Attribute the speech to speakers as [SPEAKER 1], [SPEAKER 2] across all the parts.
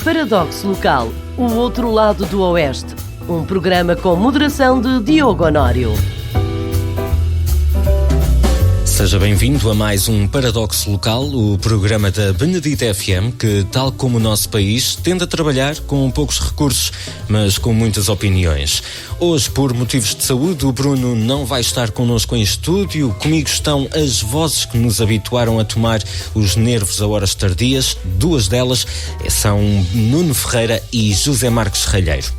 [SPEAKER 1] Paradoxo Local, o outro lado do Oeste. Um programa com moderação de Diogo Honório.
[SPEAKER 2] Seja bem-vindo a mais um Paradoxo Local, o programa da Benedita FM, que, tal como o nosso país, tende a trabalhar com poucos recursos, mas com muitas opiniões. Hoje, por motivos de saúde, o Bruno não vai estar connosco em estúdio. Comigo estão as vozes que nos habituaram a tomar os nervos a horas tardias. Duas delas são Nuno Ferreira e José Marcos Ralheiro.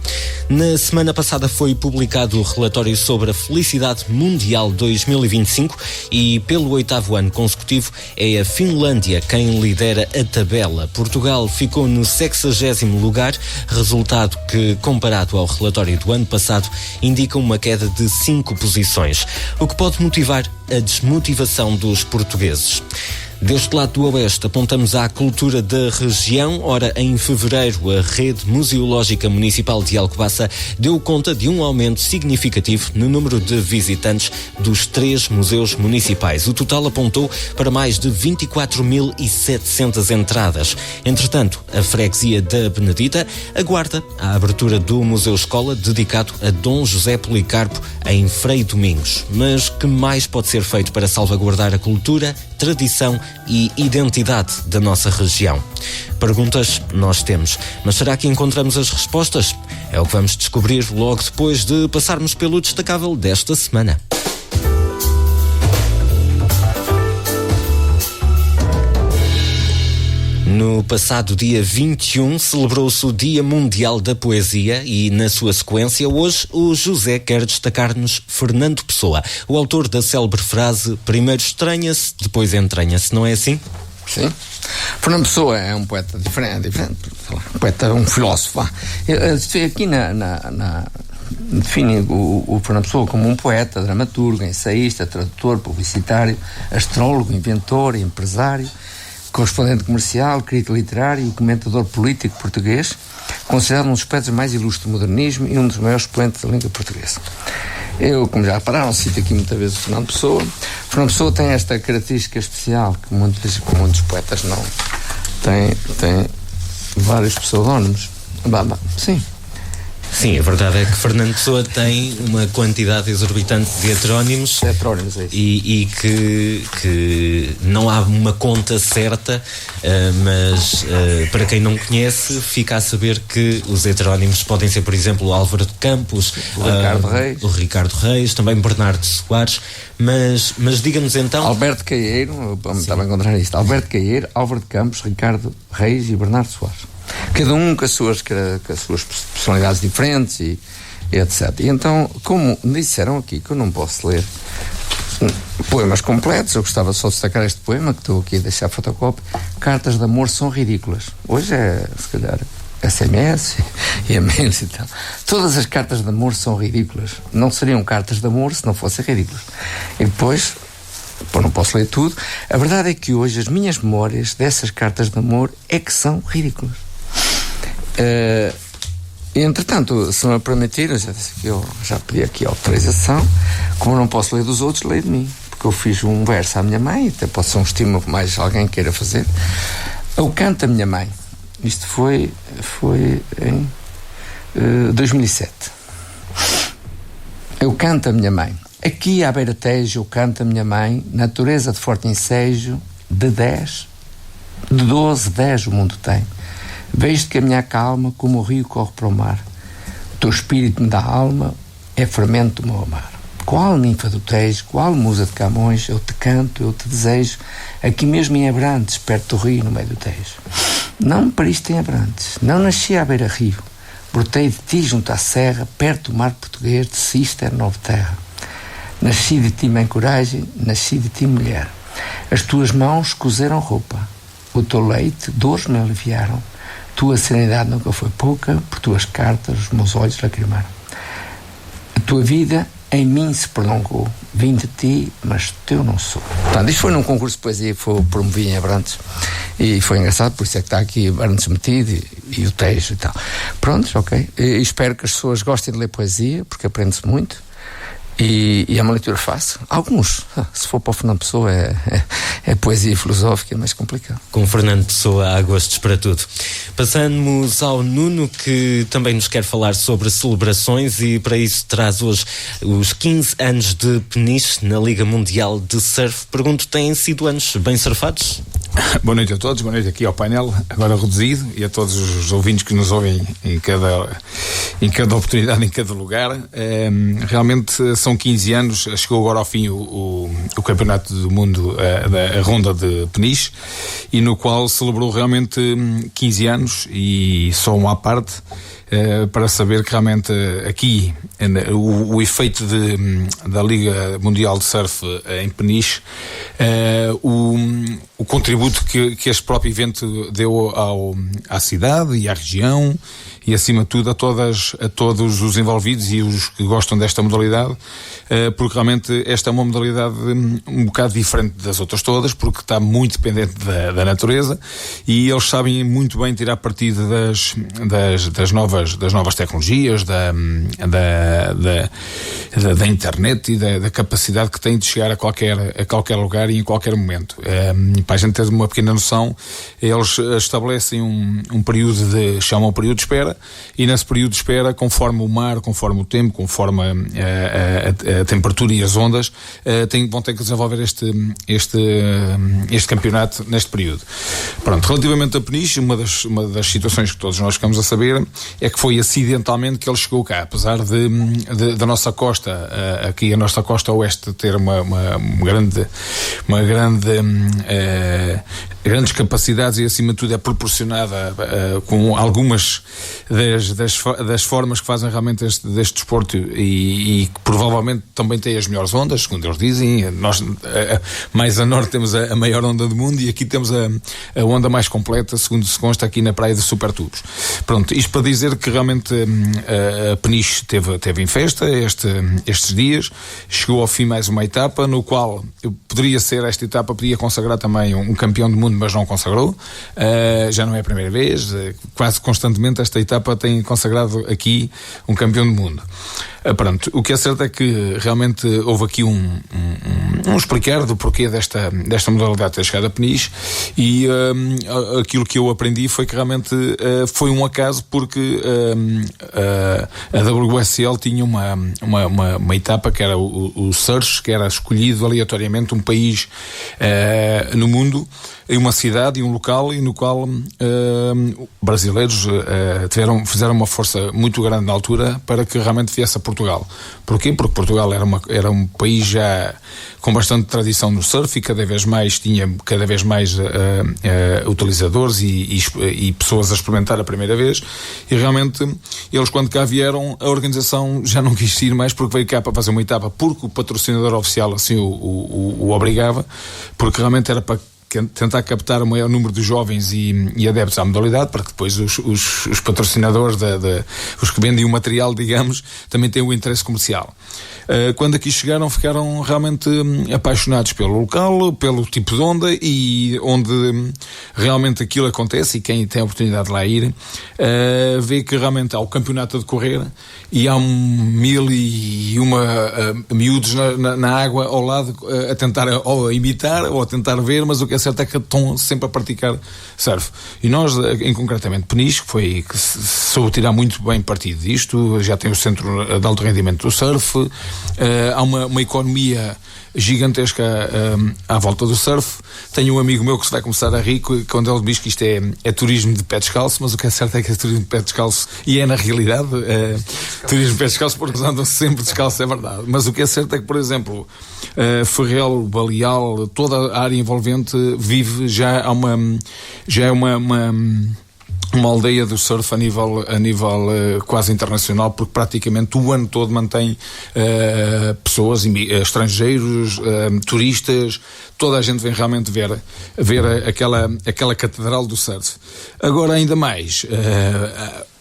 [SPEAKER 2] Na semana passada foi publicado o relatório sobre a Felicidade Mundial 2025 e, pelo 8º ano consecutivo, é a Finlândia quem lidera a tabela. Portugal ficou no 60º lugar, resultado que, comparado ao relatório do ano passado, indica uma queda de 5 posições, o que pode motivar a desmotivação dos portugueses. Deste lado do Oeste, apontamos à cultura da região. Ora, em fevereiro, a Rede Museológica Municipal de Alcobaça deu conta de um aumento significativo no número de visitantes dos 3 museus municipais. O total apontou para mais de 24.700 entradas. Entretanto, a freguesia da Benedita aguarda a abertura do Museu Escola, dedicado a Dom José Policarpo, em Frei Domingos. Mas que mais pode ser feito para salvaguardar a cultura, tradição e identidade da nossa região? Perguntas nós temos, mas será que encontramos as respostas? É o que vamos descobrir logo depois de passarmos pelo destacável desta semana. No passado dia 21 celebrou-se o Dia Mundial da Poesia e, na sua sequência, hoje o José quer destacar-nos Fernando Pessoa, o autor da célebre frase "Primeiro estranha-se, depois entranha-se", não é assim?
[SPEAKER 3] Sim. Fernando Pessoa é um poeta diferente, um poeta, um filósofo. Aqui define o Fernando Pessoa como um poeta, dramaturgo, ensaísta, tradutor, publicitário, astrólogo, inventor, empresário, correspondente comercial, crítico literário e comentador político português, considerado um dos poetas mais ilustres do modernismo e um dos maiores expoentes da língua portuguesa. Eu, como já repararam, cito aqui muitas vezes o Fernando Pessoa. Fernando Pessoa tem esta característica especial que muitos poetas não têm vários pseudónimos. Sim.
[SPEAKER 2] Sim, a verdade é que Fernando Pessoa tem uma quantidade exorbitante de heterónimos,
[SPEAKER 3] é isso.
[SPEAKER 2] e que não há uma conta certa, mas para quem não conhece, fica a saber que os heterónimos podem ser, por exemplo, o Álvaro de Campos, o Ricardo Reis, também Bernardo Soares, mas diga-nos então...
[SPEAKER 3] Alberto Caeiro, estava a encontrar isto, Alberto Caeiro, Álvaro de Campos, Ricardo Reis e Bernardo Soares. Cada um com as suas personalidades diferentes e etc. E então, como me disseram aqui que eu não posso ler poemas completos, eu gostava só de destacar este poema que estou aqui a deixar fotocópia. Cartas de amor são ridículas. Hoje é, se calhar, SMS e e-mails e tal. Todas as cartas de amor são ridículas. Não seriam cartas de amor se não fossem ridículas. E depois, não posso ler tudo. A verdade é que hoje as minhas memórias dessas cartas de amor é que são ridículas. Entretanto, se me permitir, eu já pedi aqui autorização. Como não posso ler dos outros, leio de mim, porque eu fiz um verso à minha mãe, até pode ser um estímulo que mais alguém queira fazer. Eu canto a minha mãe. Isto foi em 2007. Eu canto a minha mãe. Aqui à beira-tejo eu canto a minha mãe, natureza de forte ensejo, de 12, 10 o mundo tem. Vejo-te que a minha calma como o rio corre para o mar. O teu espírito me dá alma, é fermento do meu amar. Qual ninfa do Tejo, qual musa de Camões, eu te canto, eu te desejo, aqui mesmo em Abrantes, perto do rio, no meio do Tejo. Não me pariste em Abrantes, não nasci à beira-rio, brotei de ti junto à serra, perto do mar português, de Cister, nova terra. Nasci de ti, mãe coragem, nasci de ti, mulher. As tuas mãos cozeram roupa, o teu leite, dores me aliviaram. Tua serenidade nunca foi pouca, por tuas cartas os meus olhos lacrimaram. A tua vida em mim se prolongou, vim de ti, mas teu não sou. Portanto, isto foi num concurso de poesia que foi promovido em Abrantes e foi engraçado, por isso é que está aqui Abrantes metido e o Tejo e tal. Pronto, ok. E espero que as pessoas gostem de ler poesia, porque aprende-se muito. E é uma leitura fácil. Alguns, se for para o Fernando Pessoa, é poesia filosófica, é mais complicado.
[SPEAKER 2] Com Fernando Pessoa há gostos para tudo. Passamos ao Nuno, que também nos quer falar sobre celebrações, e para isso traz hoje os 15 anos de Peniche na Liga Mundial de Surf. Pergunto, têm sido anos bem surfados?
[SPEAKER 4] Boa noite a todos, boa noite aqui ao painel, agora reduzido, e a todos os ouvintes que nos ouvem em cada oportunidade, em cada lugar. Realmente são 15 anos, chegou agora ao fim o Campeonato do Mundo, a Ronda de Peniche, e no qual celebrou realmente 15 anos, e só uma à parte, para saber que realmente aqui o efeito da Liga Mundial de Surf em Peniche, o contributo que este próprio evento deu à cidade e à região, e acima de tudo a todos os envolvidos e os que gostam desta modalidade, porque realmente esta é uma modalidade um bocado diferente das outras todas, porque está muito dependente da natureza, e eles sabem muito bem tirar partido das novas tecnologias, da internet e da capacidade que têm de chegar a qualquer lugar e em qualquer momento. Para a gente ter uma pequena noção, eles estabelecem um período chamam período de espera, e nesse período de espera, conforme o mar, conforme o tempo, conforme a temperatura e as ondas, vão ter que desenvolver este campeonato neste período. Pronto, relativamente a Peniche, uma das situações que todos nós ficamos a saber é que foi acidentalmente que ele chegou cá, apesar da nossa costa, aqui a nossa costa oeste, ter grandes capacidades, e acima de tudo é proporcionada com algumas das formas que fazem realmente deste desporto, e que provavelmente também tem as melhores ondas, segundo eles dizem. Nós, mais a norte, temos a maior onda do mundo, e aqui temos a onda mais completa, segundo se consta, aqui na praia de Supertubos. Pronto, isto para dizer que realmente a Peniche teve em festa estes dias. Chegou ao fim mais uma etapa, no qual esta etapa podia consagrar também um campeão do mundo, mas não consagrou. Já não é a primeira vez, quase constantemente esta etapa tem consagrado aqui um campeão do mundo. Pronto, o que é certo é que realmente houve aqui um explicar do porquê desta modalidade ter chegado a Peniche, e aquilo que eu aprendi foi que realmente foi um acaso, porque a WSL tinha uma etapa que era o Search, que era escolhido aleatoriamente um país no mundo, em uma cidade e um local, e no qual brasileiros fizeram uma força muito grande na altura para que realmente viesse a Portugal. Porquê? Porque Portugal era um país já com bastante tradição no surf, e tinha cada vez mais utilizadores e pessoas a experimentar a primeira vez, e realmente eles, quando cá vieram, a organização já não quis ir mais, porque veio cá para fazer uma etapa porque o patrocinador oficial assim o obrigava, porque realmente era para tentar captar o maior número de jovens e adeptos à modalidade, para que depois os patrocinadores, os que vendem o material, digamos, também tenham o interesse comercial. Quando aqui chegaram, ficaram realmente apaixonados pelo local, pelo tipo de onda, e onde realmente aquilo acontece, e quem tem a oportunidade de lá ir, vê que realmente há o campeonato a decorrer, e há 1001 miúdos na água ao lado, a tentar ou a imitar ou a tentar ver, mas o que é certo é que estão sempre a praticar surf. E nós, em concretamente Peniche, que soube tirar muito bem partido disto, já tem o centro de alto rendimento do surf, há uma economia gigantesca à volta do surf. Tenho um amigo meu que se vai começar a rir quando ele diz que isto é turismo de pé descalço, mas o que é certo é que é turismo de pé descalço, e é na realidade turismo de pé descalço, porque andam sempre descalço, é verdade. Mas o que é certo é que, por exemplo, Ferrel, Baleal, toda a área envolvente vive, já é uma aldeia do surf a nível quase internacional, porque praticamente o ano todo mantém pessoas, estrangeiros, turistas, toda a gente vem realmente ver aquela catedral do surf. Agora, ainda mais,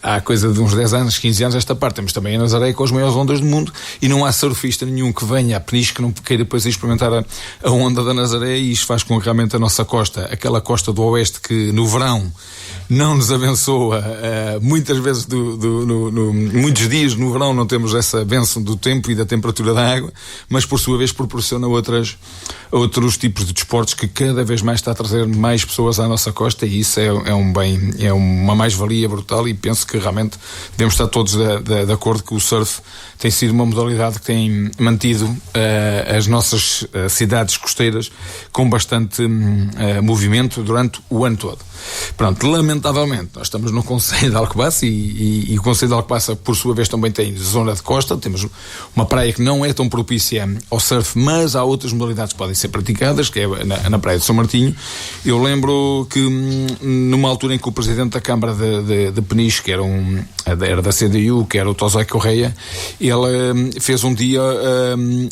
[SPEAKER 4] há coisa de uns 10 anos, 15 anos esta parte, temos também a Nazaré com as maiores ondas do mundo, e não há surfista nenhum que venha a Peniche que não queira depois experimentar a onda da Nazaré, e isto faz com que realmente a nossa costa, aquela costa do oeste que no verão não nos abençoa muitas vezes, muitos dias no verão não temos essa bênção do tempo e da temperatura da água, mas por sua vez proporciona outros tipos de desportos que cada vez mais está a trazer mais pessoas à nossa costa, e isso é um bem, é uma mais-valia brutal, e penso que realmente devemos estar todos de acordo que o surf tem sido uma modalidade que tem mantido as nossas cidades costeiras com bastante movimento durante o ano todo. Pronto, lamentavelmente nós estamos no Concelho de Alcobaça e o Concelho de Alcobaça por sua vez também tem zona de costa, temos uma praia que não é tão propícia ao surf, mas há outras modalidades que podem ser praticadas, que é na praia de São Martinho. Eu lembro que numa altura em que o presidente da Câmara de Peniche, que era da CDU, que era o Tosói Correia, ele fez um dia,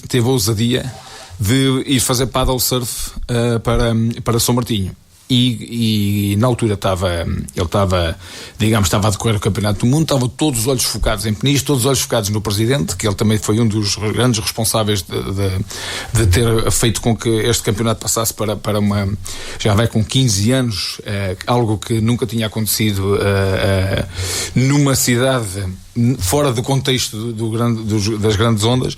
[SPEAKER 4] teve a ousadia de ir fazer paddle surf para São Martinho. E na altura ele estava a decorrer o Campeonato do Mundo, estavam todos os olhos focados em Peniche, todos os olhos focados no presidente, que ele também foi um dos grandes responsáveis de ter feito com que este campeonato passasse para uma, já vai com 15 anos, algo que nunca tinha acontecido numa cidade fora do contexto das grandes ondas,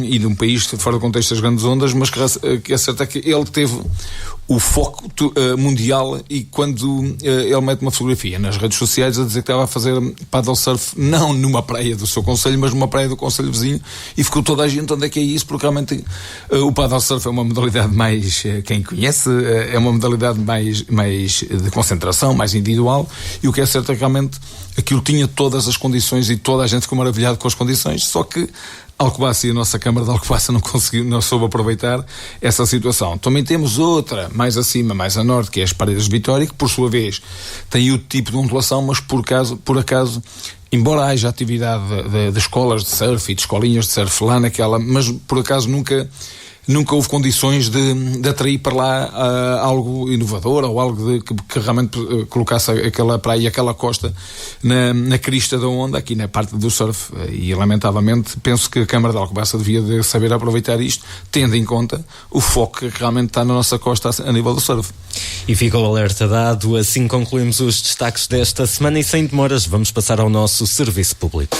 [SPEAKER 4] e de um país fora do contexto das grandes ondas, mas que é certo é que ele teve o foco mundial, e quando ele mete uma fotografia nas redes sociais a dizer que estava a fazer paddle surf não numa praia do seu concelho, mas numa praia do concelho vizinho, e ficou toda a gente, onde é que é isso? Porque realmente o paddle surf é uma modalidade mais, quem conhece, é uma modalidade mais de concentração, mais individual, e o que é certo é que realmente aquilo tinha todas as condições e toda a gente ficou maravilhado com as condições, só que Alcobaça e a nossa Câmara de Alcobaça não soube aproveitar essa situação. Também temos outra, mais acima, mais a norte, que é as Paredes de Vitória, que por sua vez tem outro tipo de ondulação, mas por acaso, embora haja atividade de escolas de surf e de escolinhas de surf lá naquela, mas por acaso nunca houve condições de atrair para lá algo inovador, ou algo que realmente colocasse aquela praia e aquela costa na crista da onda, aqui na parte do surf. E lamentavelmente penso que a Câmara de Alcobaça devia de saber aproveitar isto, tendo em conta o foco que realmente está na nossa costa a nível do surf.
[SPEAKER 2] E fica o alerta dado. Assim concluímos os destaques desta semana, e sem demoras vamos passar ao nosso serviço público.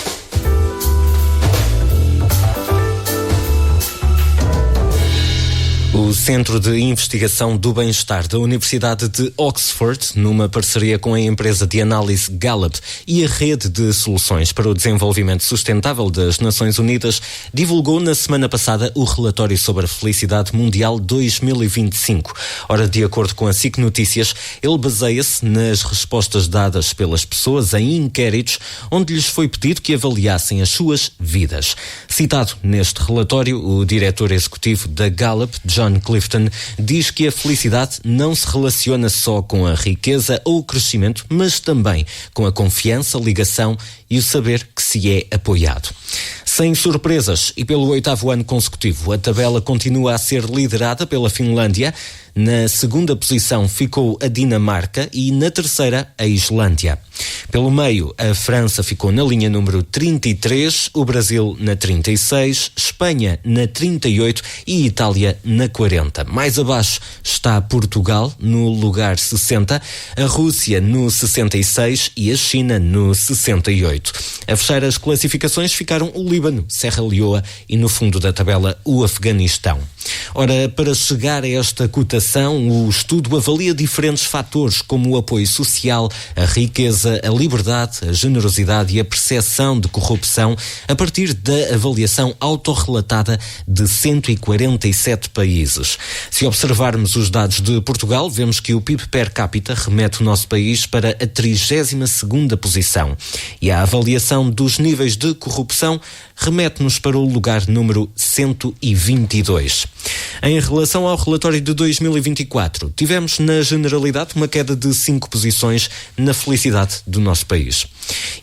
[SPEAKER 2] O Centro de Investigação do Bem-Estar da Universidade de Oxford, numa parceria com a empresa de análise Gallup e a Rede de Soluções para o Desenvolvimento Sustentável das Nações Unidas, divulgou na semana passada o relatório sobre a Felicidade Mundial 2025. Ora, de acordo com a SIC Notícias, ele baseia-se nas respostas dadas pelas pessoas em inquéritos onde lhes foi pedido que avaliassem as suas vidas. Citado neste relatório, o diretor executivo da Gallup, John Clifton, diz que a felicidade não se relaciona só com a riqueza ou o crescimento, mas também com a confiança, ligação e o saber que se é apoiado. Sem surpresas e pelo 8º ano consecutivo, a tabela continua a ser liderada pela Finlândia. Na segunda posição ficou a Dinamarca e na terceira a Islândia. Pelo meio, a França ficou na linha número 33, o Brasil na 36, Espanha na 38 e Itália na 40. Mais abaixo está Portugal no lugar 60, a Rússia no 66 e a China no 68. A fechar as classificações ficaram o Líbano, Serra Leoa e no fundo da tabela o Afeganistão. Ora, para chegar a esta cotação, o estudo avalia diferentes fatores como o apoio social, a riqueza, a liberdade, a generosidade e a percepção de corrupção a partir da avaliação autorrelatada de 147 países. Se observarmos os dados de Portugal, vemos que o PIB per capita remete o nosso país para a 32ª posição e a avaliação dos níveis de corrupção remete-nos para o lugar número 122. Em relação ao relatório de 2024, tivemos na generalidade uma queda de 5 posições na felicidade do nosso país.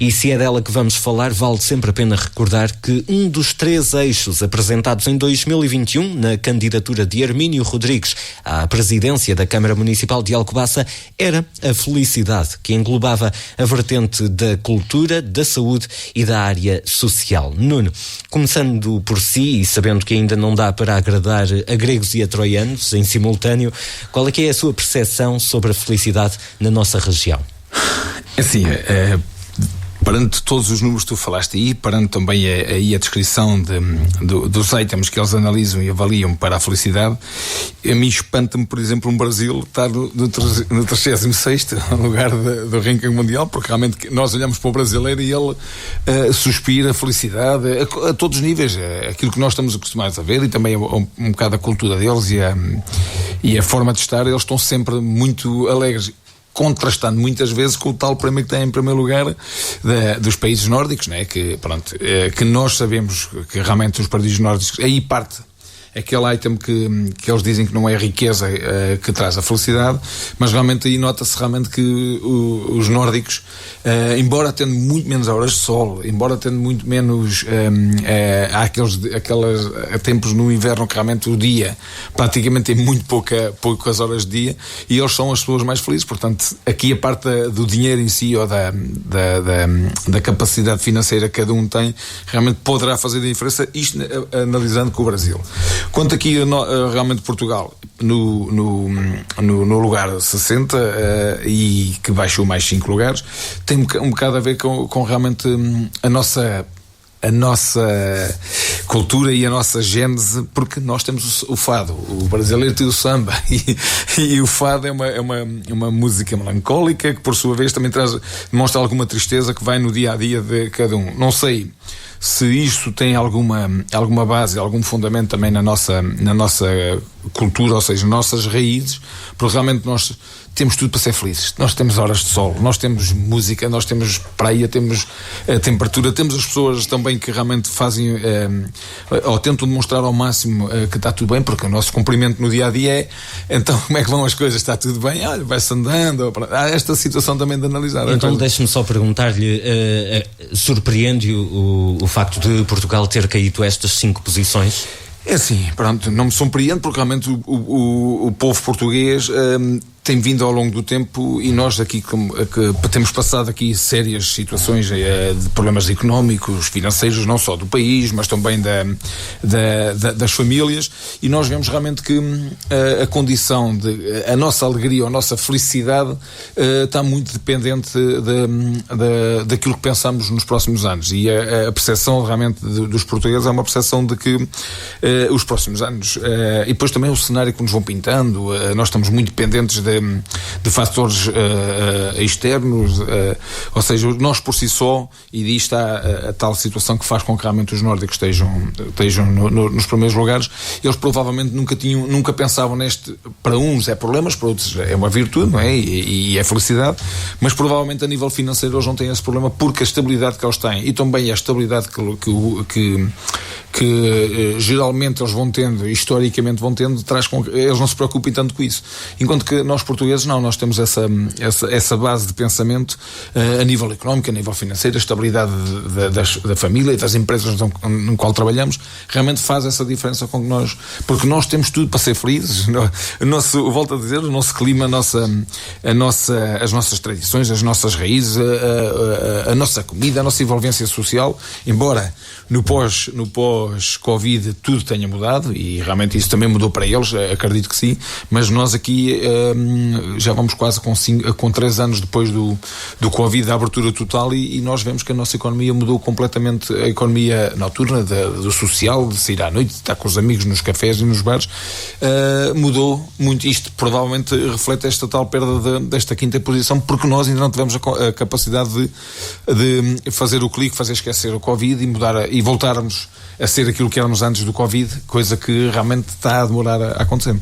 [SPEAKER 2] E se é dela que vamos falar, vale sempre a pena recordar que um dos 3 eixos apresentados em 2021 na candidatura de Hermínio Rodrigues à presidência da Câmara Municipal de Alcobaça era a felicidade, que englobava a vertente da cultura, da saúde e da área social. Nuno, começando por si e sabendo que ainda não dá para agradar a gregos e a troianos em simultâneo, qual é que é a sua percepção sobre a felicidade na nossa região?
[SPEAKER 4] Assim, perante todos os números que tu falaste aí, perante também a descrição dos itens que eles analisam e avaliam para a felicidade, a mim espanta-me, por exemplo, um Brasil estar no 36º lugar do ranking mundial, porque realmente nós olhamos para o brasileiro e ele suspira a felicidade a todos os níveis, aquilo que nós estamos acostumados a ver, e também um bocado a cultura deles e a forma de estar. Eles estão sempre muito alegres, contrastando muitas vezes com o tal prémio que tem em primeiro lugar dos países nórdicos, né? Que nós sabemos que realmente os países nórdicos, aí parte aquele item que eles dizem que não é a riqueza que traz a felicidade, mas realmente aí nota-se realmente que os nórdicos, embora tendo muito menos horas de sol, embora tendo muito menos há tempos no inverno que realmente o dia praticamente tem muito poucas horas de dia, e eles são as pessoas mais felizes. Portanto, aqui a parte do dinheiro em si, ou da capacidade financeira que cada um tem, realmente poderá fazer a diferença, isto analisando com o Brasil. Quanto aqui realmente Portugal no lugar 60 e que baixou mais 5 lugares, tem um bocado a ver com realmente a nossa cultura e a nossa gênese, porque nós temos o fado, o brasileiro tem o samba, e o fado é uma música melancólica que por sua vez também demonstra alguma tristeza que vai no dia a dia de cada um. Não sei se isso tem alguma base, algum fundamento também na nossa cultura, ou seja, nossas raízes, porque realmente nós temos tudo para ser felizes. Nós temos horas de sol, nós temos música, nós temos praia, temos a temperatura, temos as pessoas também que realmente fazem ou tentam demonstrar ao máximo que está tudo bem, porque o nosso cumprimento no dia a dia é: então como é que vão as coisas? Está tudo bem? Olha, vai-se andando. Há esta situação também de analisar.
[SPEAKER 2] Então deixe-me só perguntar-lhe, surpreende-o o facto de Portugal ter caído estas 5 posições?
[SPEAKER 4] É assim, pronto, não me surpreende, porque realmente o povo português tem vindo ao longo do tempo, e nós aqui que temos passado aqui sérias situações de problemas económicos, financeiros, não só do país, mas também das famílias, e nós vemos realmente que a condição a nossa alegria, a nossa felicidade está muito dependente daquilo que pensamos nos próximos anos, e a percepção realmente dos portugueses é uma percepção de que os próximos anos, e depois também o cenário que nos vão pintando, nós estamos muito dependentes de fatores externos, ou seja, nós por si só, e disto está a tal situação que faz com que realmente os nórdicos estejam nos primeiros lugares. Eles provavelmente nunca pensavam neste. Para uns é problemas, para outros é uma virtude, não é? E é felicidade, mas provavelmente a nível financeiro eles não têm esse problema, porque a estabilidade que eles têm, e também a estabilidade que geralmente eles vão tendo, historicamente vão tendo, traz com que eles não se preocupem tanto com isso. Enquanto que nós portugueses não, nós temos essa base de pensamento a nível económico, a nível financeiro, a estabilidade da família e das empresas no qual trabalhamos, realmente faz essa diferença com que nós, porque nós temos tudo para ser felizes. Volto a dizer, o nosso clima, as nossas tradições, as nossas raízes, a nossa comida, a nossa envolvência social, embora no pós-Covid tudo tenha mudado, e realmente isso também mudou para eles, acredito que sim, mas nós aqui já vamos quase com 3 anos depois do Covid, da abertura total, e nós vemos que a nossa economia mudou completamente, a economia noturna, do social, de sair à noite, de estar com os amigos nos cafés e nos bares, mudou muito. Isto provavelmente reflete esta tal perda desta 5ª posição, porque nós ainda não tivemos a capacidade de fazer o clique, fazer esquecer o Covid e mudar e voltarmos a ser aquilo que éramos antes do Covid, coisa que realmente está a demorar a acontecer.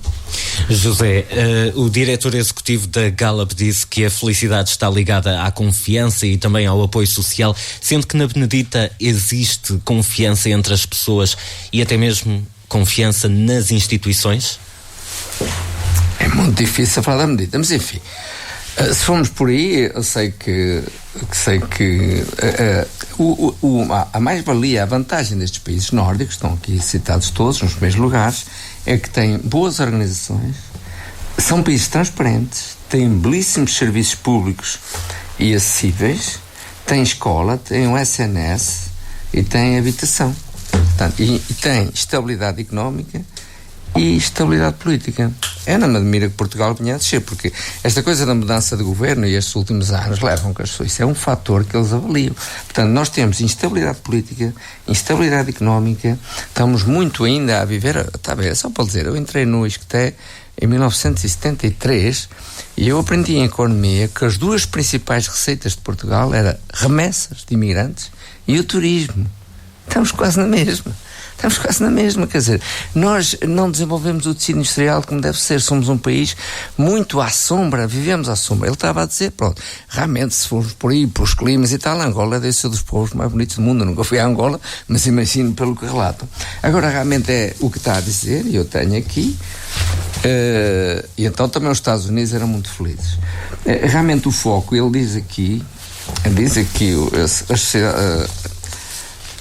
[SPEAKER 2] José, o diretor executivo da Gallup disse que a felicidade está ligada à confiança e também ao apoio social, sendo que na Benedita existe confiança entre as pessoas e até mesmo confiança nas instituições?
[SPEAKER 3] É muito difícil falar da Benedita, mas enfim, Se formos por aí, eu sei que a mais-valia, a vantagem destes países nórdicos, estão aqui citados todos, nos primeiros lugares, é que têm boas organizações, são países transparentes, têm belíssimos serviços públicos e acessíveis, têm escola, têm um SNS e têm habitação. Portanto, e têm estabilidade económica e estabilidade política. Não me admira que Portugal venha a descer, porque esta coisa da mudança de governo e estes últimos anos levam que as pessoas, isso é um fator que eles avaliam. Portanto, nós temos instabilidade política, instabilidade económica, estamos muito ainda a viver, está bem, é só para dizer, eu entrei no ISCTE em 1973 e eu aprendi em economia que as duas principais receitas de Portugal eram remessas de imigrantes e o turismo. Estamos quase na mesma, quer dizer, nós não desenvolvemos o tecido industrial como deve ser, somos um país muito à sombra, vivemos à sombra. Ele estava a dizer, pronto, realmente se formos por aí, pelos climas e tal, Angola deve ser dos povos mais bonitos do mundo. Eu nunca fui a Angola, mas imagino pelo que relatam. Agora, realmente é o que está a dizer, e eu tenho aqui, e então também os Estados Unidos eram muito felizes. Realmente o foco, ele diz aqui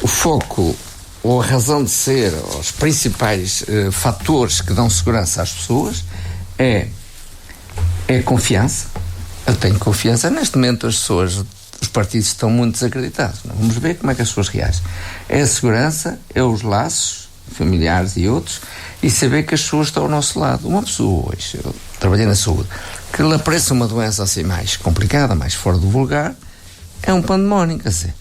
[SPEAKER 3] o foco, ou a razão de ser, os principais fatores que dão segurança às pessoas é confiança. Eu tenho confiança. Neste momento as pessoas, os partidos estão muito desacreditados. Vamos ver como é que as pessoas reagem. É a segurança, é os laços familiares e outros, e saber que as pessoas estão ao nosso lado. Uma pessoa hoje, eu trabalhei na saúde, que lhe apareça uma doença assim mais complicada, mais fora do vulgar, é um pandemónio, quer dizer,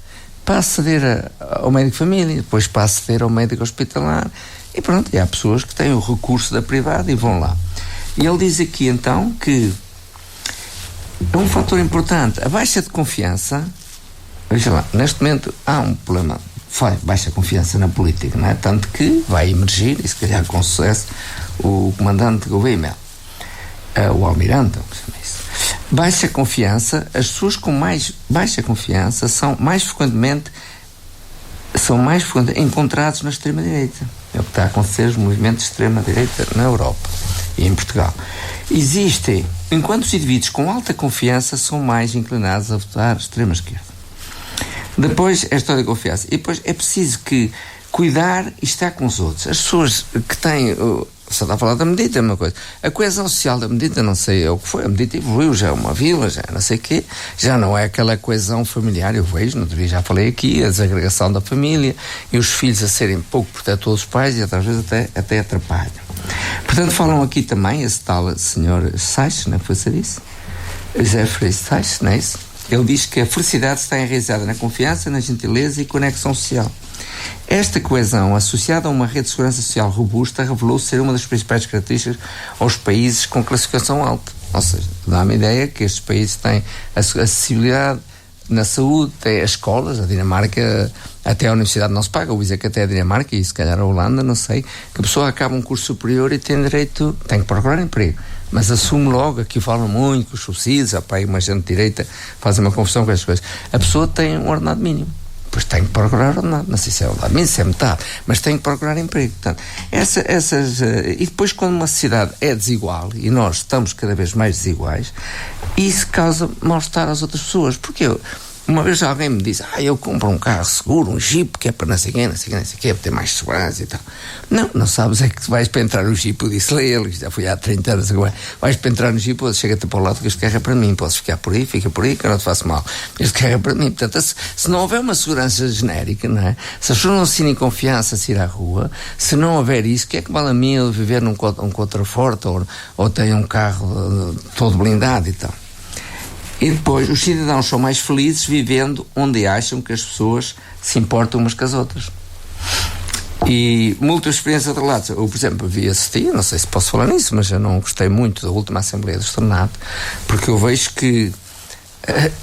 [SPEAKER 3] para aceder ao médico de família, depois para aceder ao médico hospitalar, e pronto, e há pessoas que têm o recurso da privada e vão lá. E ele diz aqui então que é um fator importante, a baixa de confiança. Veja lá, neste momento há um problema, baixa confiança na política, não é? Tanto que vai emergir, e se calhar com sucesso, o comandante Gouveia, o almirante, como se chama isso. Baixa confiança, as pessoas com mais baixa confiança são mais frequentemente encontrados na extrema-direita. É o que está a acontecer, os movimentos de extrema-direita na Europa e em Portugal. Existem, enquanto os indivíduos com alta confiança são mais inclinados a votar extrema-esquerda. Depois, a história da confiança. E depois é preciso que cuidar e estar com os outros. As pessoas que têm... Só está a falar da Medita, é uma coisa. A coesão social da Medita, não sei o que foi, a Medita evoluiu, já é uma vila, já não sei o quê, já não é aquela coesão familiar, eu vejo, no outro dia já falei aqui, a desagregação da família e os filhos a serem pouco protetores dos pais e às vezes até atrapalham. Portanto, falam aqui também esse tal senhor Sachs, não foi ser isso? Jeffrey Sachs, não é isso? Ele diz que a felicidade está enraizada na confiança, na gentileza e conexão social. Esta coesão, associada a uma rede de segurança social robusta, revelou ser uma das principais características aos países com classificação alta. Ou seja, dá-me a ideia que estes países têm acessibilidade na saúde, têm as escolas, a Dinamarca, até a universidade não se paga, vou dizer que até a Dinamarca, e se calhar a Holanda, não sei, que a pessoa acaba um curso superior e tem direito, tem que procurar emprego, mas assume logo, aqui falam muito, os subsídios, aí uma gente de direita faz uma confusão com essas coisas, a pessoa tem um ordenado mínimo. Pois tem que procurar ordenado, não sei se é ordenado mínimo, se é metade, mas tem que procurar emprego. Portanto, e depois quando uma sociedade é desigual, e nós estamos cada vez mais desiguais, isso causa mal-estar às outras pessoas, porque uma vez alguém me disse, eu compro um carro seguro, um Jeep, que é para não sei quem, para ter mais segurança e tal. Não sabes é que vais para entrar no Jeep, eu disse-lhe ele, já fui há 30 anos agora, vais para entrar no Jeep, chega-te para o lado que este carro é para mim, podes ficar por aí, fica por aí, que eu não te faço mal. Este carro é para mim. Portanto, se não houver uma segurança genérica, não é? Se as pessoas não se sentem confiança a ir à rua, se não houver isso, o que é que vale a mim eu viver num contraforte ou ter um carro todo blindado e tal? E depois, os cidadãos são mais felizes vivendo onde acham que as pessoas se importam umas com as outras. E muitas experiências de relatos. Eu, por exemplo, assisti, não sei se posso falar nisso, mas eu não gostei muito da última Assembleia do Senado, porque eu vejo que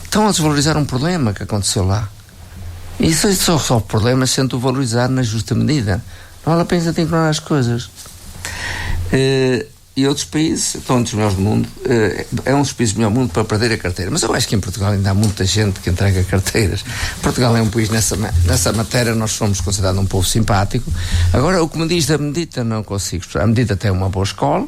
[SPEAKER 3] estão a desvalorizar um problema que aconteceu lá. E isso só problemas sendo valorizado na justa medida. Não vale a pena ignorar as coisas. E outros países estão entre os melhores do mundo, é um dos países do melhor mundo para perder a carteira, mas eu acho que em Portugal ainda há muita gente que entrega carteiras. Portugal é um país nessa matéria, nós somos considerados um povo simpático. Agora, o que me diz da Medita não consigo. A Medita tem uma boa escola,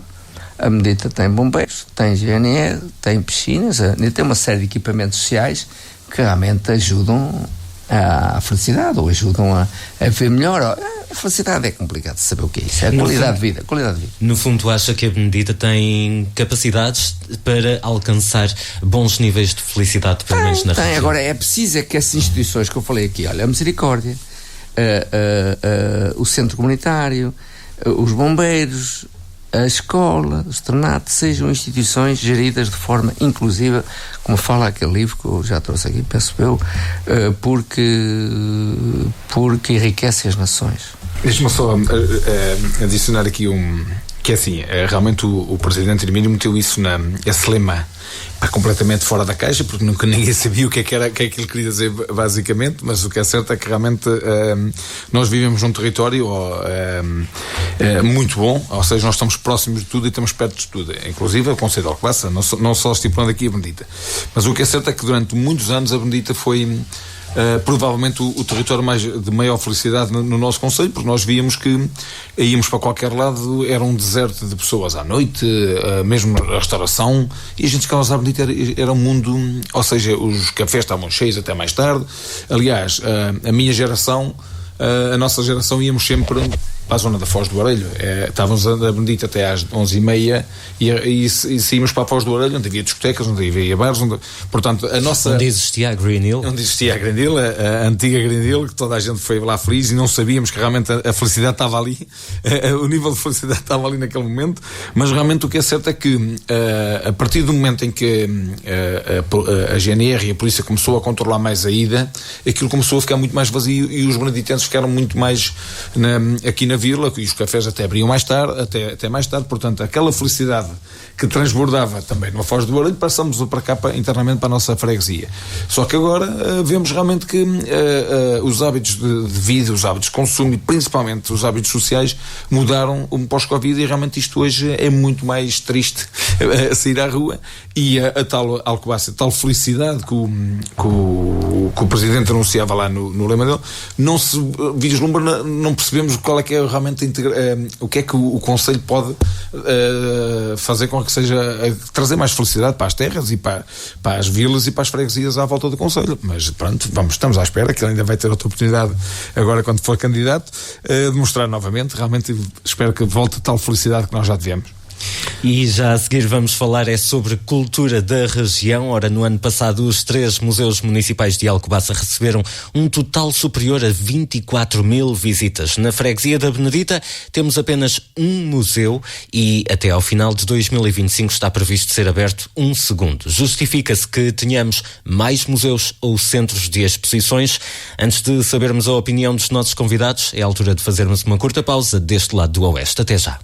[SPEAKER 3] A Benedita tem bombeiros, tem GNR, tem piscinas, ainda tem uma série de equipamentos sociais que realmente ajudam à felicidade, ou ajudam a ver melhor. A felicidade é complicado de saber o que é isso. É a qualidade de vida.
[SPEAKER 2] No fundo, acha que a Benedita tem capacidades para alcançar bons níveis de felicidade, pelo menos na região?
[SPEAKER 3] Agora, é preciso que essas instituições que eu falei aqui, olha, a Misericórdia, o Centro Comunitário, os bombeiros, a escola, o externato, sejam instituições geridas de forma inclusiva, como fala aquele livro que eu já trouxe aqui, penso eu, porque enriquece as nações.
[SPEAKER 4] Deixa-me só adicionar aqui que é assim, realmente o Presidente Hermínio meteu esse lema completamente fora da caixa, porque nunca ninguém sabia o que é que ele queria dizer basicamente, mas o que é certo é que realmente nós vivemos num território muito bom, ou seja, nós estamos próximos de tudo e estamos perto de tudo, inclusive o Conselho de Alcobaça, não só estipulando aqui a Benedita, mas o que é certo é que durante muitos anos a Benedita foi provavelmente o território de maior felicidade no nosso concelho, porque nós víamos que íamos para qualquer lado, era um deserto de pessoas à noite, mesmo a restauração, e a gente ficava a Benedita, era um mundo, ou seja, os cafés estavam cheios até mais tarde. Aliás, a minha geração, a nossa geração, íamos sempre para a zona da Foz do Orelho. Estávamos a Benedita até às 11h30 e saímos para a Foz do Orelho, onde havia discotecas, onde havia bares, portanto, a nossa...
[SPEAKER 2] Onde existia a Green Hill.
[SPEAKER 4] Onde existia a Green Hill, a antiga Green Hill, que toda a gente foi lá feliz e não sabíamos que realmente a felicidade estava ali, o nível de felicidade estava ali naquele momento, mas realmente o que é certo é que a partir do momento em que a GNR e a polícia começou a controlar mais a ida, aquilo começou a ficar muito mais vazio e os beneditenses ficaram muito mais aqui na vila, e os cafés até abriam mais tarde, até mais tarde, portanto, aquela felicidade que transbordava também numa Foz do Orelho, passamos para cá, internamente para a nossa freguesia. Só que agora vemos realmente que os hábitos de vida, os hábitos de consumo e principalmente os hábitos sociais mudaram pós-Covid, e realmente isto hoje é muito mais triste sair à rua, e a tal Alcobaça, a tal felicidade que o Presidente anunciava lá no lema dele, não se vislumbra, não percebemos qual é que é realmente o que é que o Conselho pode fazer com que seja trazer mais felicidade para as terras e para as vilas e para as freguesias à volta do Conselho. Mas pronto, estamos à espera, que ele ainda vai ter outra oportunidade agora quando for candidato de mostrar novamente. Realmente espero que volte a tal felicidade que nós já tivemos.
[SPEAKER 2] E já a seguir vamos falar sobre cultura da região. Ora, no ano passado os 3 museus municipais de Alcobaça receberam um total superior a 24 mil visitas. Na freguesia da Benedita temos apenas um museu e até ao final de 2025 está previsto ser aberto um segundo. Justifica-se que tenhamos mais museus ou centros de exposições? Antes de sabermos a opinião dos nossos convidados, é a altura de fazermos uma curta pausa deste lado do Oeste. Até já.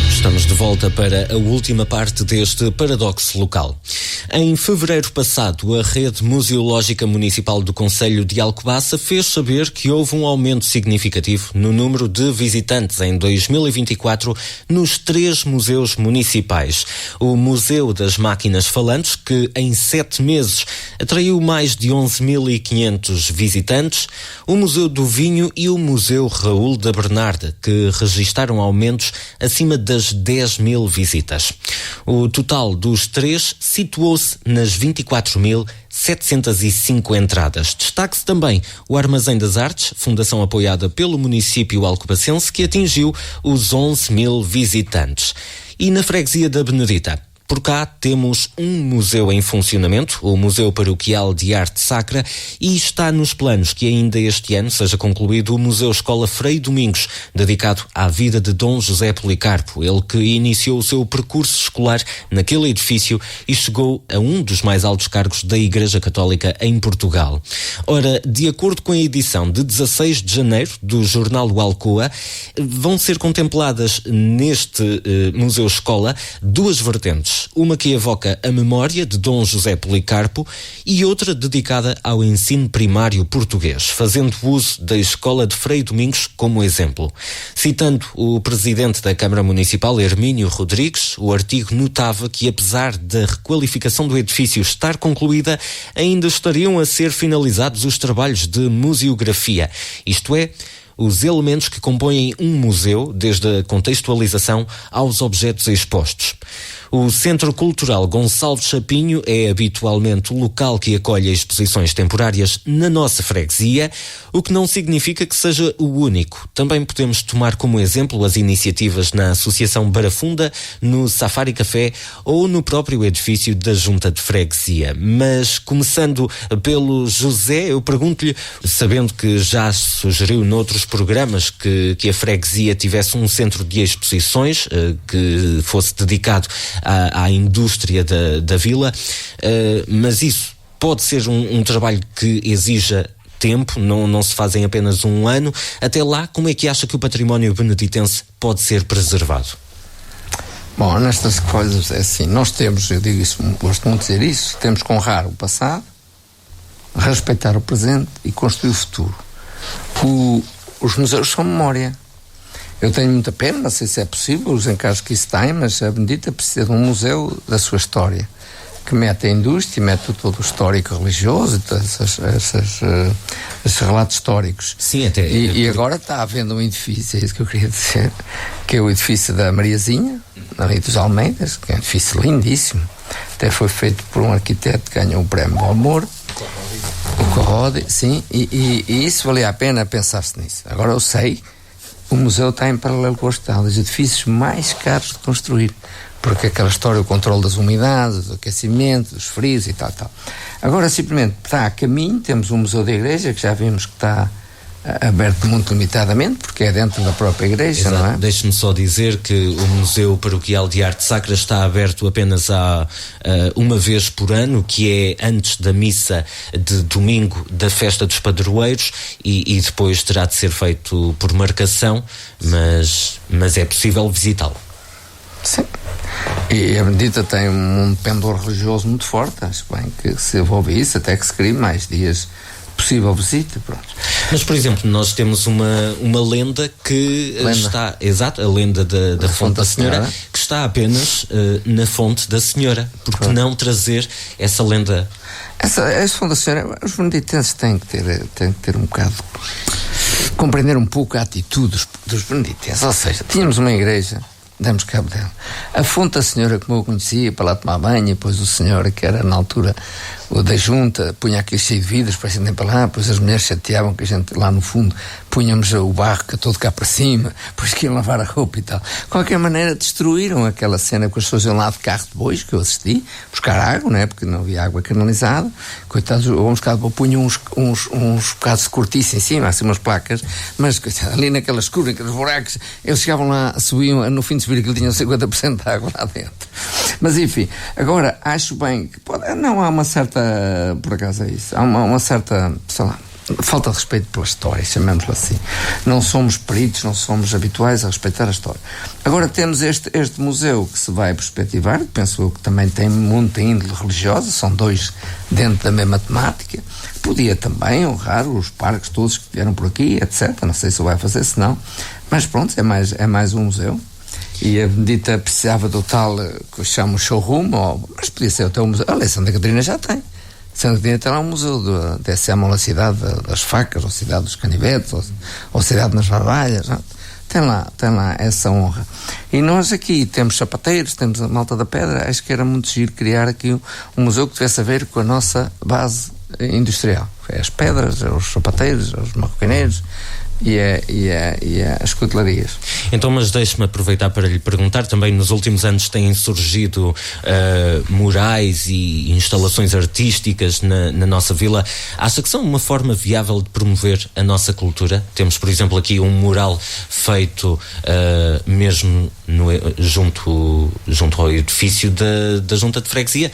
[SPEAKER 2] Estamos de volta para a última parte deste Paradoxo Local. Em fevereiro passado, a Rede Museológica Municipal do Concelho de Alcobaça fez saber que houve um aumento significativo no número de visitantes em 2024 nos 3 museus municipais. O Museu das Máquinas Falantes, que em 7 meses atraiu mais de 11.500 visitantes, o Museu do Vinho e o Museu Raul da Bernarda, que registaram aumentos acima das 10 mil visitas. O total dos 3 situou-se nas 24.705 entradas. Destaque-se também o Armazém das Artes, fundação apoiada pelo município alcobacense, que atingiu os 11 mil visitantes. E na freguesia da Benedita? Por cá temos um museu em funcionamento, o Museu Paroquial de Arte Sacra, e está nos planos que ainda este ano seja concluído o Museu Escola Frei Domingos, dedicado à vida de Dom José Policarpo, ele que iniciou o seu percurso escolar naquele edifício e chegou a um dos mais altos cargos da Igreja Católica em Portugal. Ora, de acordo com a edição de 16 de janeiro do jornal O Alcoa, vão ser contempladas neste Museu Escola 2 vertentes. atividades, uma que evoca a memória de Dom José Policarpo e outra dedicada ao ensino primário português, fazendo uso da Escola de Frei Domingos como exemplo. Citando o presidente da Câmara Municipal, Hermínio Rodrigues, o artigo notava que, apesar da requalificação do edifício estar concluída, ainda estariam a ser finalizados os trabalhos de museografia, isto é, os elementos que compõem um museu, desde a contextualização aos objetos expostos. O Centro Cultural Gonçalo Chapinho é habitualmente o local que acolhe exposições temporárias na nossa freguesia, o que não significa que seja o único. Também podemos tomar como exemplo as iniciativas na Associação Barafunda, no Safari Café ou no próprio edifício da Junta de Freguesia. Mas, começando pelo José, eu pergunto-lhe, sabendo que já sugeriu noutros programas que a freguesia tivesse um centro de exposições que fosse dedicado à indústria da vila, mas isso pode ser um trabalho que exija tempo, não se faz em apenas um ano. Até lá, como é que acha que o património beneditense pode ser preservado?
[SPEAKER 3] Bom, nestas coisas é assim, nós temos, eu digo isso, gosto muito de dizer isso, temos que honrar o passado, respeitar o presente e construir o futuro. Os museus são memória. Eu tenho muita pena, não sei se é possível, os encargos que isso tem, mas a Benedita precisa de um museu da sua história, que mete a indústria, mete todo o histórico religioso, esses relatos históricos.
[SPEAKER 2] Sim, até.
[SPEAKER 3] E agora está havendo um edifício, é isso que eu queria dizer, que é o edifício da Mariazinha, na Rio dos Almeidas, que é um edifício lindíssimo, até foi feito por um arquiteto que ganhou o prémio Valmor, o Corrode, sim, e isso valia a pena pensar-se nisso. Agora eu sei, o museu está em paralelo com o hospital, os edifícios mais caros de construir, porque aquela história, o controle das umidades, do aquecimento, dos frios e tal. Agora simplesmente está a caminho, temos um museu da igreja, que já vimos que está aberto muito limitadamente, porque é dentro da própria igreja.
[SPEAKER 2] Exato.
[SPEAKER 3] Não é?
[SPEAKER 2] Deixe-me só dizer que o Museu Paroquial de Arte Sacra está aberto apenas uma vez por ano, que é antes da missa de domingo da festa dos padroeiros, e depois terá de ser feito por marcação, mas é possível visitá-lo.
[SPEAKER 3] Sim. E a Benedita tem um pendor religioso muito forte, acho bem que se envolve isso, até que se crie mais dias possível visita, pronto.
[SPEAKER 2] Mas, por exemplo, nós temos uma lenda que está, exato, a lenda da Fonte da Senhora, que está apenas na Fonte da Senhora. Por que não trazer essa lenda?
[SPEAKER 3] Essa Fonte da Senhora, os beneditenses têm que ter um bocado, compreender um pouco a atitude dos beneditenses, ou seja, tínhamos uma igreja, demos cabo dela. A Fonte da Senhora, como eu conhecia, para lá tomar banho, depois o senhor, que era na altura o da junta, punha aquilo cheio de vidros para a gente ir para lá, depois as mulheres chateavam que a gente lá no fundo punhamos o barro todo cá para cima, depois que iam lavar a roupa e tal. De qualquer maneira, destruíram aquela cena com as pessoas iam lá de carro de bois, que eu assisti, buscar água, né, porque não havia água canalizada. Coitados, vamos cá, punham uns bocados de cortiça em cima, assim umas placas, mas coitado, ali naquelas curvas, naqueles buracos, eles chegavam lá, subiam, no fim de subir aquilo tinham 50% de água lá dentro. Mas enfim, agora acho bem que não há uma certa, por acaso é isso, há uma certa, sei lá, falta de respeito pela história, chamemos-lhe assim. Não somos peritos, não somos habituais a respeitar a história. Agora temos este museu que se vai perspectivar, que penso eu que também tem muita índole religiosa, são dois dentro da mesma temática. Podia também honrar os parques todos que vieram por aqui, etc. Não sei se o vai fazer, se não. Mas pronto, é mais um museu. E a Benedita precisava do tal, que eu chamo showroom, mas podia ser até um museu. A Santa Catarina já tem. Santa Catarina tem lá um museu, chamam a cidade das facas, ou cidade dos canivetes, ou cidade das barbalhas. Tem lá essa honra. E nós aqui temos sapateiros, temos a malta da pedra, acho que era muito giro criar aqui um museu que tivesse a ver com a nossa base industrial. As pedras, os sapateiros, os marroquineiros, e as cutelarias.
[SPEAKER 2] Então, mas deixe-me aproveitar para lhe perguntar, também nos últimos anos têm surgido murais e instalações artísticas na nossa vila. Acha que são uma forma viável de promover a nossa cultura? Temos, por exemplo, aqui um mural feito mesmo junto ao edifício da Junta de Freguesia,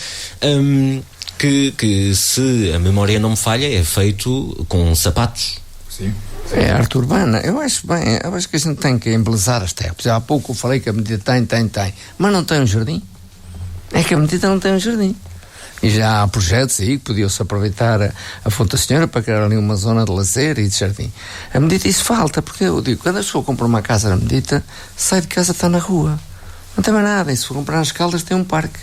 [SPEAKER 2] que, se a memória não me falha, é feito com sapatos.
[SPEAKER 4] Sim.
[SPEAKER 3] É arte urbana. Eu acho que a gente tem que embelezar as terras. Há pouco eu falei que a medida tem, mas não tem um jardim. É que a Benedita não tem um jardim. E já há projetos aí que podiam-se aproveitar a Fonte da Senhora para criar ali uma zona de lazer e de jardim. A Benedita isso falta, porque eu digo, quando a pessoa compra uma casa na Benedita, sai de casa, está na rua. Não tem mais nada, e se for comprar nas Caldas tem um parque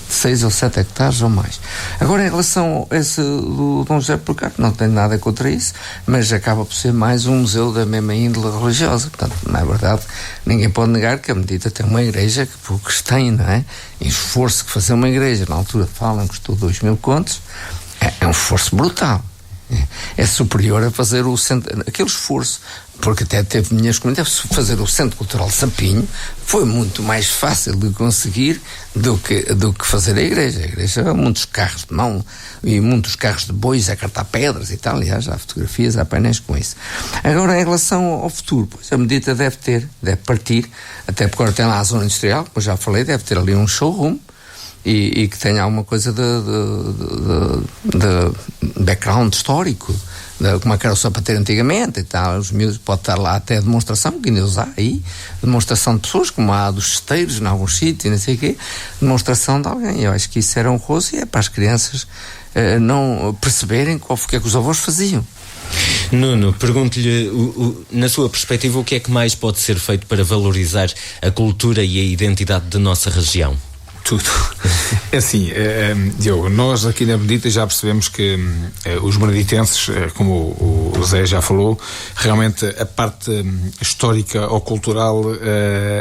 [SPEAKER 3] de 6 ou 7 hectares ou mais. Agora, em relação a esse do Dom José Porcato, não tenho nada contra isso, mas acaba por ser mais um museu da mesma índole religiosa. Portanto, não é verdade, ninguém pode negar que a Benedita tem uma igreja que poucos têm, não é? E o esforço que fazer uma igreja, na altura falam que custou 2.000 contos, é um esforço brutal. É superior a fazer aquele esforço, porque até teve minhas comunidades, fazer o Centro Cultural de Sapinho foi muito mais fácil de conseguir do que fazer a igreja. A igreja há muitos carros de mão e muitos carros de bois a cartar pedras e tal. Aliás, há fotografias, há painéis com isso. Agora, em relação ao futuro, pois a Benedita deve partir, até porque agora tem lá a zona industrial, como já falei, deve ter ali um showroom e que tenha alguma coisa de background histórico, como é que era o sapateiro antigamente e tal. Os miúdos, pode estar lá até demonstração, que ainda os há aí, demonstração de pessoas, como há dos cesteiros em alguns sítios, não sei o quê, demonstração de alguém. Eu acho que isso era honroso e é para as crianças não perceberem o que é que os avós faziam.
[SPEAKER 2] Nuno, pergunto-lhe, na sua perspectiva, o que é que mais pode ser feito para valorizar a cultura e a identidade da nossa região?
[SPEAKER 4] Tudo. É assim, Diogo, nós aqui na Benedita já percebemos que os beneditenses, como o Zé já falou, realmente a parte histórica ou cultural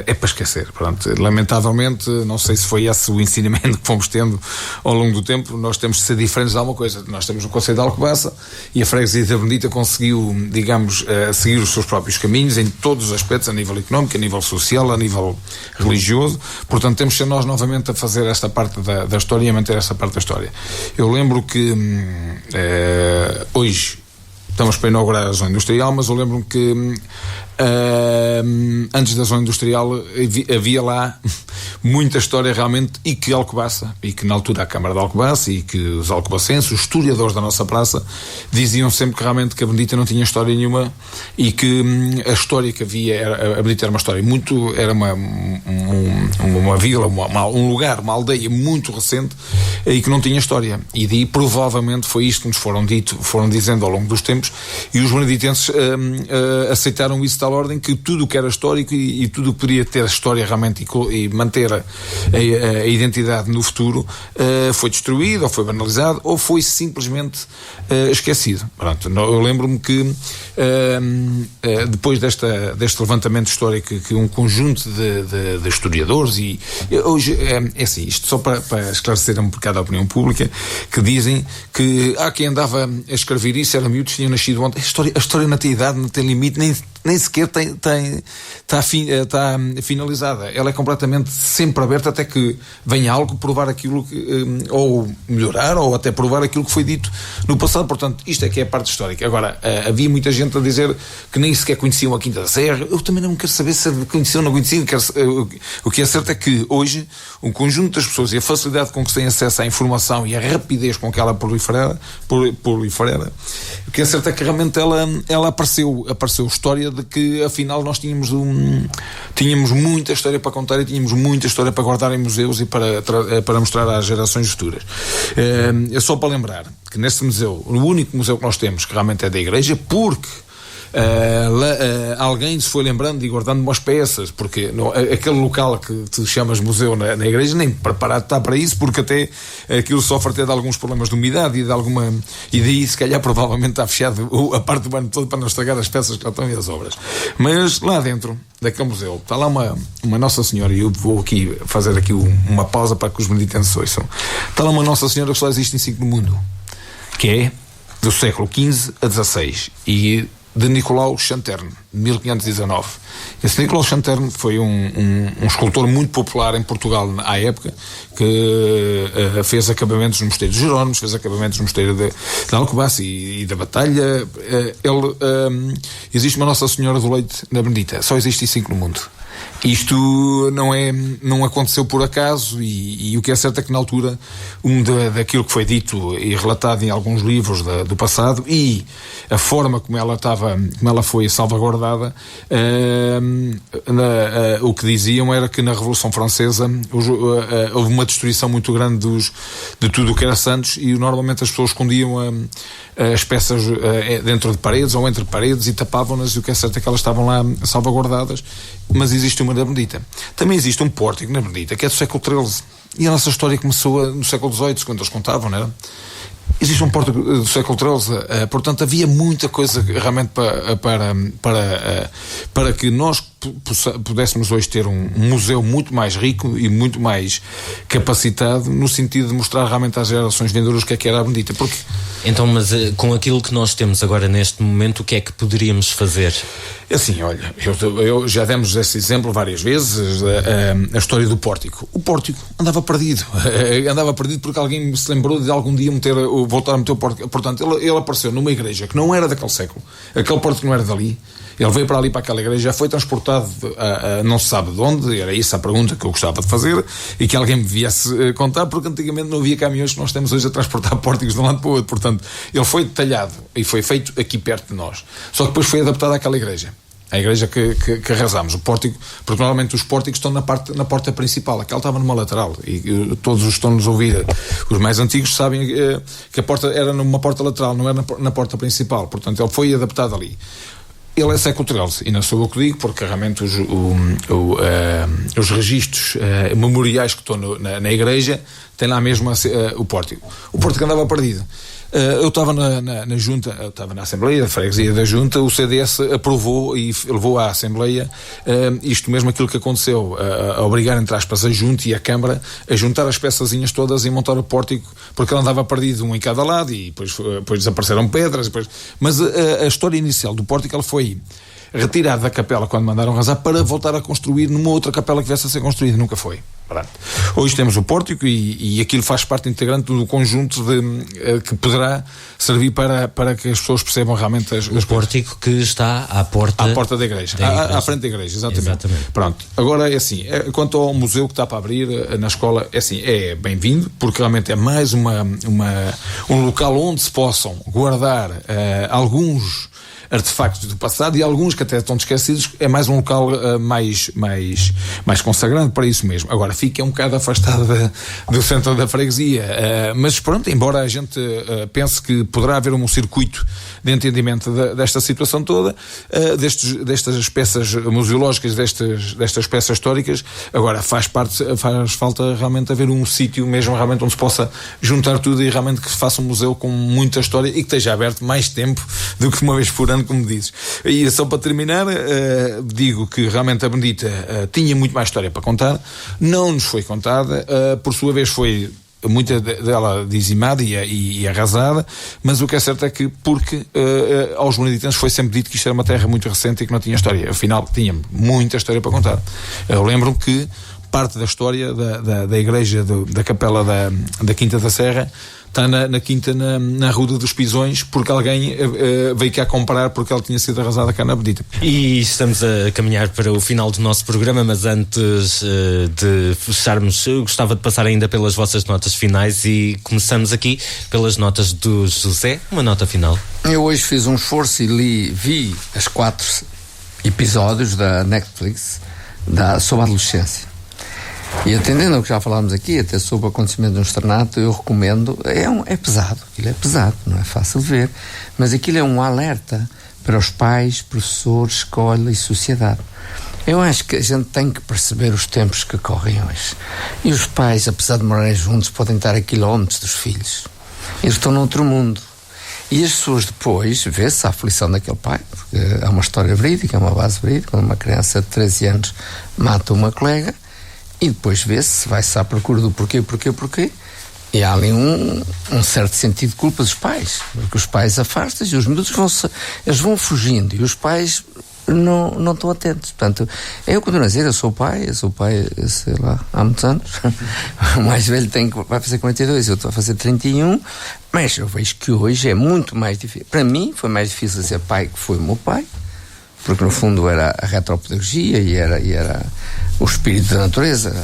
[SPEAKER 4] é para esquecer. Pronto, lamentavelmente, não sei se foi esse o ensinamento que fomos tendo ao longo do tempo, nós temos de ser diferentes de alguma coisa. Nós temos o Concelho de Alcobaça e a freguesia da Benedita conseguiu, digamos, seguir os seus próprios caminhos em todos os aspectos, a nível económico, a nível social, a nível religioso. Portanto, temos de ser nós novamente a fazer esta parte da história e a manter esta parte da história. Eu lembro que hoje estamos para inaugurar a zona industrial, mas eu lembro-me que antes da zona industrial havia lá muita história realmente, e que Alcobaça, e que na altura a Câmara de Alcobaça e que os alcobacenses, os historiadores da nossa praça, diziam sempre que realmente que a Benedita não tinha história nenhuma e que a história que havia, a Benedita era uma história muito, era uma vila, um lugar, uma aldeia muito recente e que não tinha história, e daí provavelmente foi isto que nos foram dizendo ao longo dos tempos, e os beneditenses aceitaram isso de tal ordem que tudo o que era histórico e tudo o que poderia ter história realmente e manter a identidade no futuro foi destruído, ou foi banalizado, ou foi simplesmente esquecido. Pronto, eu lembro-me que depois deste levantamento histórico que um conjunto de historiadores, e hoje é assim, isto só para esclarecer um bocado a opinião pública, que dizem que quem andava a escrever isso era miúdos, tinham nascido ontem. A história não tem idade, não tem limite, nem sequer está finalizada. Ela é completamente sempre aberta até que venha algo provar aquilo que, ou melhorar, ou até provar aquilo que foi dito no passado. Portanto, isto é que é a parte histórica. Agora, havia muita gente a dizer que nem sequer conheciam a Quinta da Serra. Eu também não quero saber se conheciam ou não conheciam. O que é certo é que hoje um conjunto das pessoas e a facilidade com que se tem acesso à informação e a rapidez com que ela prolifera, o que é certo é que realmente ela apareceu história de que afinal nós tínhamos muita história para contar e tínhamos muita história para guardar em museus e para mostrar às gerações futuras. É só para lembrar que neste museu, o único museu que nós temos que realmente é da igreja, porque alguém se foi lembrando e guardando umas peças, porque aquele local que tu chamas museu na igreja nem preparado está para isso, porque até aquilo sofre até de alguns problemas de umidade e daí se calhar provavelmente está fechado a parte do ano todo para não estragar as peças que lá estão e as obras. Mas lá dentro daquele museu está lá uma Nossa Senhora, e eu vou aqui fazer aqui uma pausa para que os beneditenses ouçam. Está lá uma Nossa Senhora que só existe em 5 no mundo, que é do século XV a XVI e de Nicolau Chanterne, 1519. Esse Nicolau Chanterne foi um escultor muito popular em Portugal à época, que fez acabamentos nos mosteiros de Jerónimos, fez acabamentos no mosteiro de Alcobaça e da Batalha. Existe uma Nossa Senhora do Leite na Benedita, só existe 5 no mundo. Isto não aconteceu por acaso, e o que é certo é que na altura daquilo que foi dito e relatado em alguns livros do passado e a forma como ela foi salvaguardada, o que diziam era que na Revolução Francesa houve uma destruição muito grande de tudo o que era santos, e normalmente as pessoas escondiam as peças dentro de paredes ou entre paredes e tapavam-nas, e o que é certo é que elas estavam lá salvaguardadas. Mas existe uma na Benedita. Também existe um pórtico na Benedita que é do século XIII, e a nossa história começou no século XVIII, quando eles contavam, não era? Existe um pórtico do século XIII, portanto havia muita coisa realmente para que nós pudéssemos hoje ter um museu muito mais rico e muito mais capacitado, no sentido de mostrar realmente às gerações vindouras o que era a Benedita. Porque...
[SPEAKER 2] Então, mas com aquilo que nós temos agora neste momento, o que é que poderíamos fazer?
[SPEAKER 4] Assim, olha, eu já demos esse exemplo várias vezes, a história do pórtico. O pórtico andava perdido porque alguém se lembrou de algum dia voltar a meter o pórtico. Portanto, ele apareceu numa igreja que não era daquele século, aquele pórtico não era dali. Ele veio para ali, para aquela igreja, já foi transportado não se sabe de onde. Era isso a pergunta que eu gostava de fazer e que alguém me viesse contar, porque antigamente não havia caminhões que nós temos hoje a transportar pórticos de um lado para o outro. Portanto, ele foi detalhado e foi feito aqui perto de nós, só que depois foi adaptado àquela igreja, a igreja que arrasámos. O pórtico, porque normalmente os pórticos estão na porta principal, aquela estava numa lateral, e todos os que estão nos ouvir, os mais antigos, sabem que a porta era numa porta lateral, não era na porta principal. Portanto, ele foi adaptado ali. Ele é século XIII, e não sou eu que digo, porque realmente os registros memoriais que estão na igreja têm lá mesmo o pórtico. O pórtico andava perdido. Eu estava na junta, eu estava na Assembleia de Freguesia da Junta, o CDS aprovou e levou à Assembleia isto mesmo, aquilo que aconteceu, a obrigar, entre aspas, a Junta e a Câmara a juntar as peçazinhas todas e montar o pórtico, porque ele andava perdido um em cada lado, e depois desapareceram pedras, mas a história inicial do pórtico, ele foi retirado da capela quando mandaram arrasar, para voltar a construir numa outra capela que viesse a ser construída. Nunca foi. Pronto. Hoje temos o pórtico, e aquilo faz parte integrante do conjunto que poderá servir para que as pessoas percebam realmente o
[SPEAKER 2] pórtico que está à porta
[SPEAKER 4] da igreja, à frente da igreja, exatamente. Pronto. Agora é assim, quanto ao museu que está para abrir na escola, é assim, é bem-vindo, porque realmente é mais um local onde se possam guardar alguns artefactos do passado, e alguns que até estão esquecidos. É mais um local mais consagrado para isso mesmo. Agora fica um bocado afastado do centro da freguesia, mas pronto, embora a gente pense que poderá haver um circuito de entendimento desta situação toda, destas peças museológicas, destas peças históricas. Agora faz falta realmente haver um sítio mesmo realmente onde se possa juntar tudo, e realmente que se faça um museu com muita história e que esteja aberto mais tempo do que uma vez por ano, como dizes. E só para terminar, digo que realmente a Benedita tinha muito mais história para contar, não nos foi contada, por sua vez foi muita dela dizimada e arrasada, mas o que é certo é que, porque aos beneditanos foi sempre dito que isto era uma terra muito recente e que não tinha história. Afinal, tinha muita história para contar. Eu lembro-me que parte da história da igreja da capela da Quinta da Serra está na quinta, na Ruda dos Pisões, porque alguém veio cá comprar, porque ela tinha sido arrasada cá na Benedita.
[SPEAKER 2] E estamos a caminhar para o final do nosso programa, mas antes de fecharmos, eu gostava de passar ainda pelas vossas notas finais, e começamos aqui pelas notas do José. Uma nota final.
[SPEAKER 3] Eu hoje fiz um esforço e vi as 4 episódios da Netflix sobre a adolescência. E atendendo ao que já falámos aqui, até sobre o acontecimento de um externato, eu recomendo. É pesado, aquilo é pesado, não é fácil de ver, mas aquilo é um alerta para os pais, professores, escola e sociedade. Eu acho que a gente tem que perceber os tempos que correm hoje. E os pais, apesar de morarem juntos, podem estar a quilómetros dos filhos. Eles estão noutro mundo. E as pessoas depois, vê-se a aflição daquele pai, porque é uma história verídica, é uma base verídica, quando uma criança de 13 anos mata uma colega. E depois vê-se, vai-se à procura do porquê, e há ali um certo sentido de culpa dos pais, porque os pais afastam-se e os miúdos eles vão fugindo, e os pais não estão atentos. Portanto, eu continuo a dizer, eu sou pai, sei lá, há muitos anos. O mais velho vai fazer 42, eu estou a fazer 31, mas eu vejo que hoje é muito mais difícil. Para mim foi mais difícil ser pai, que foi o meu pai, porque no fundo era a retropedagogia e era o espírito da natureza.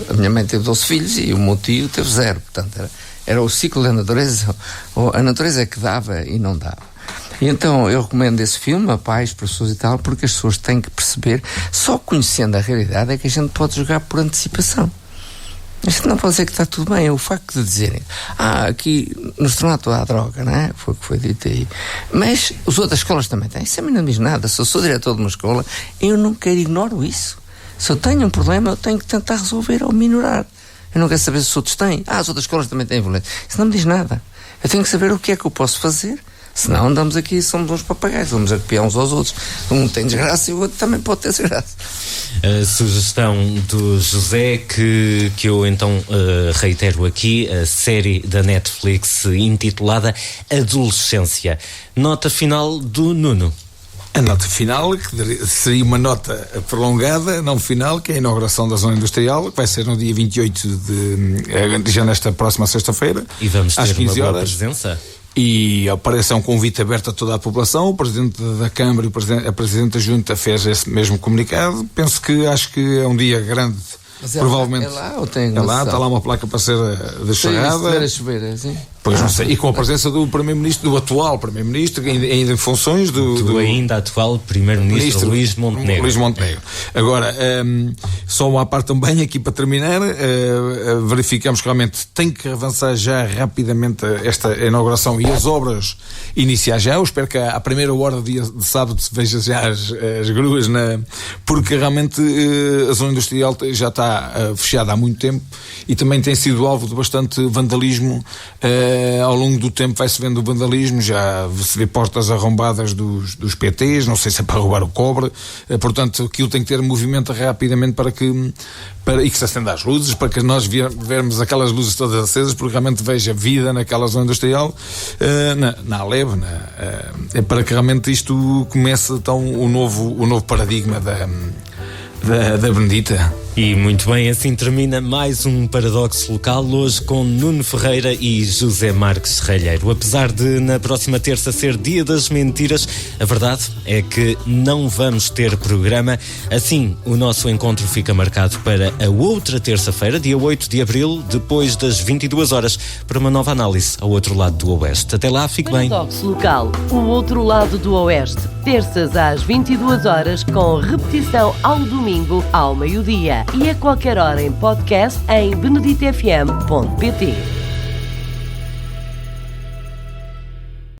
[SPEAKER 3] A minha mãe teve 12 filhos e o meu tio teve 0, portanto era o ciclo da natureza. A natureza é que dava e não dava. E então eu recomendo esse filme a pais, professores e tal, porque as pessoas têm que perceber, só conhecendo a realidade é que a gente pode jogar por antecipação. A gente não pode dizer que está tudo bem. É o facto de dizerem aqui no Estornato há droga, não é? Foi o que foi dito aí. Mas as outras escolas também têm. Isso a mim não diz nada. Se eu sou diretor de uma escola, eu nunca ignoro isso. Se eu tenho um problema, eu tenho que tentar resolver ou minorar. Eu não quero saber se os outros têm. As outras escolas também têm violência. Isso não me diz nada. Eu tenho que saber o que é que eu posso fazer. Senão andamos aqui, somos uns papagaios, vamos a copiar uns aos outros. Um tem desgraça e o outro também pode ter desgraça.
[SPEAKER 2] A sugestão do José, que eu então reitero aqui, a série da Netflix intitulada Adolescência. Nota final do Nuno.
[SPEAKER 4] A nota final, que seria uma nota prolongada, não final, que é a inauguração da Zona Industrial, que vai ser no dia 28 já nesta próxima sexta-feira.
[SPEAKER 2] E vamos ter
[SPEAKER 4] às 15
[SPEAKER 2] uma boa
[SPEAKER 4] horas.
[SPEAKER 2] presença.
[SPEAKER 4] E parece um convite aberto a toda a população. O Presidente da Câmara e a Presidente da Junta fez esse mesmo comunicado. Acho que é um dia grande.
[SPEAKER 3] Mas
[SPEAKER 4] provavelmente.
[SPEAKER 3] É lá ou tem?
[SPEAKER 4] É lá, está lá uma placa para ser descarregada.
[SPEAKER 3] Chover, assim?
[SPEAKER 4] Pois não sei. E com a presença do Primeiro-Ministro, do atual Primeiro-Ministro, ainda em funções do
[SPEAKER 2] ainda atual Primeiro-Ministro Luís Montenegro.
[SPEAKER 4] Luís Montenegro. Agora, só uma parte também aqui para terminar, verificamos que realmente tem que avançar já rapidamente esta inauguração e as obras iniciais já. Eu espero que à primeira hora do dia de sábado se veja já as gruas, porque realmente a zona industrial já está fechada há muito tempo e também tem sido alvo de bastante vandalismo. Ao longo do tempo vai-se vendo o vandalismo, já se vê portas arrombadas dos PTs, não sei se é para roubar o cobre, portanto aquilo tem que ter movimento rapidamente e que se acenda as luzes, para que nós vermos aquelas luzes todas acesas, porque realmente veja vida naquela zona industrial, na Aleb, para que realmente isto comece então o novo paradigma da Benedita.
[SPEAKER 2] E muito bem, assim termina mais um Paradoxo Local, hoje com Nuno Ferreira e José Marques Ralheiro. Apesar de na próxima terça ser Dia das Mentiras, a verdade é que não vamos ter programa. Assim, o nosso encontro fica marcado para a outra terça-feira, dia 8 de abril, depois das 22 horas, para uma nova análise ao outro lado do Oeste. Até lá, fique bem.
[SPEAKER 1] Paradoxo Local, o outro lado do Oeste. Terças às 22 horas, com repetição ao domingo, ao meio-dia. E a qualquer hora em podcast em beneditefm.pt.